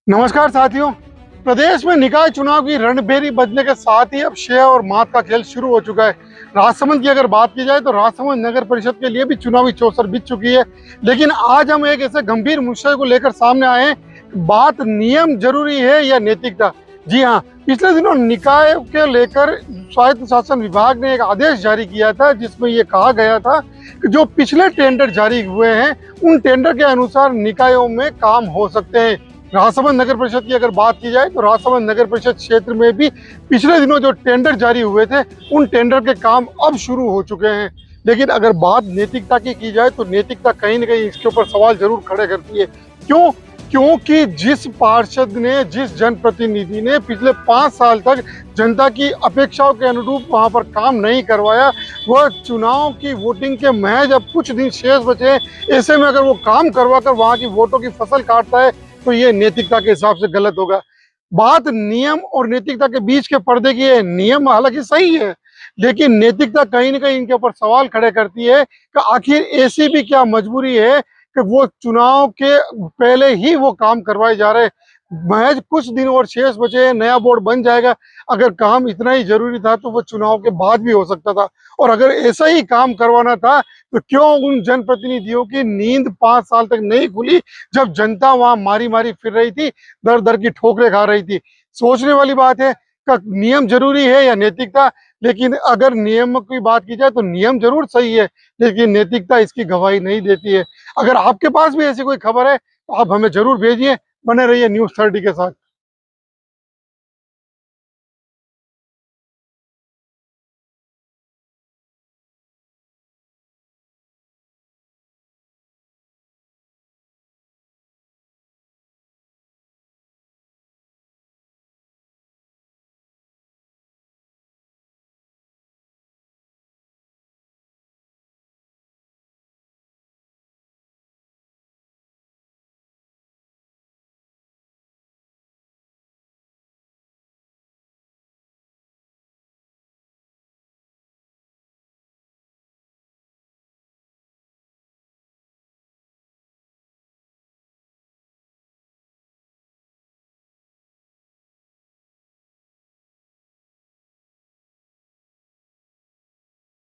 नमस्कार साथियों। प्रदेश में निकाय चुनाव की रणभेरी बजने के साथ ही अब शह और मात का खेल शुरू हो चुका है। राजसमंद की अगर बात की जाए तो राजसमंद नगर परिषद के लिए भी चुनावी चौसर बीत चुकी है। लेकिन आज हम एक ऐसे गंभीर मुद्दे को लेकर सामने आए हैं। बात नियम जरूरी है या नैतिकता। जी हाँ, पिछले दिनों निकाय के लेकर स्वायत्त शासन विभाग ने एक आदेश जारी किया था, जिसमें ये कहा गया था कि जो पिछले टेंडर जारी हुए हैं उन टेंडर के अनुसार निकायों में काम हो सकते हैं। राजसमंद नगर परिषद की अगर बात की जाए तो राजसमंद नगर परिषद क्षेत्र में भी पिछले दिनों जो टेंडर जारी हुए थे उन टेंडर के काम अब शुरू हो चुके हैं। लेकिन अगर बात नैतिकता की जाए तो नैतिकता कहीं ना कहीं इसके ऊपर सवाल जरूर खड़े करती है। क्यों? क्योंकि जिस पार्षद ने, जिस जनप्रतिनिधि ने पिछले 5 साल तक जनता की अपेक्षाओं के अनुरूप वहां पर काम नहीं करवाया, वह चुनाव की वोटिंग के महज अब कुछ दिन शेष बचे हैं, ऐसे में अगर वो काम करवा कर वहां की वोटों की फसल काटता है तो ये नैतिकता के हिसाब से गलत होगा। बात नियम और नैतिकता के बीच के पर्दे की है। नियम हालांकि सही है, लेकिन नैतिकता कहीं ना कहीं इनके ऊपर सवाल खड़े करती है कि आखिर ऐसी भी क्या मजबूरी है कि वो चुनाव के पहले ही वो काम करवाए जा रहे हैं। महज कुछ दिन और शेष बचे हैं, नया बोर्ड बन जाएगा। अगर काम इतना ही जरूरी था तो वो चुनाव के बाद भी हो सकता था। और अगर ऐसा ही काम करवाना था तो क्यों उन जनप्रतिनिधियों की नींद 5 साल तक नहीं खुली, जब जनता वहां मारी मारी फिर रही थी, दर दर की ठोकरें खा रही थी। सोचने वाली बात है कि नियम जरूरी है या नैतिकता। लेकिन अगर नियम की बात की जाए तो नियम जरूर सही है, लेकिन नैतिकता इसकी गवाही नहीं देती है। अगर आपके पास भी ऐसी कोई खबर है तो आप हमें जरूर भेजिए। बने रहिए न्यूज़ 30 के साथ।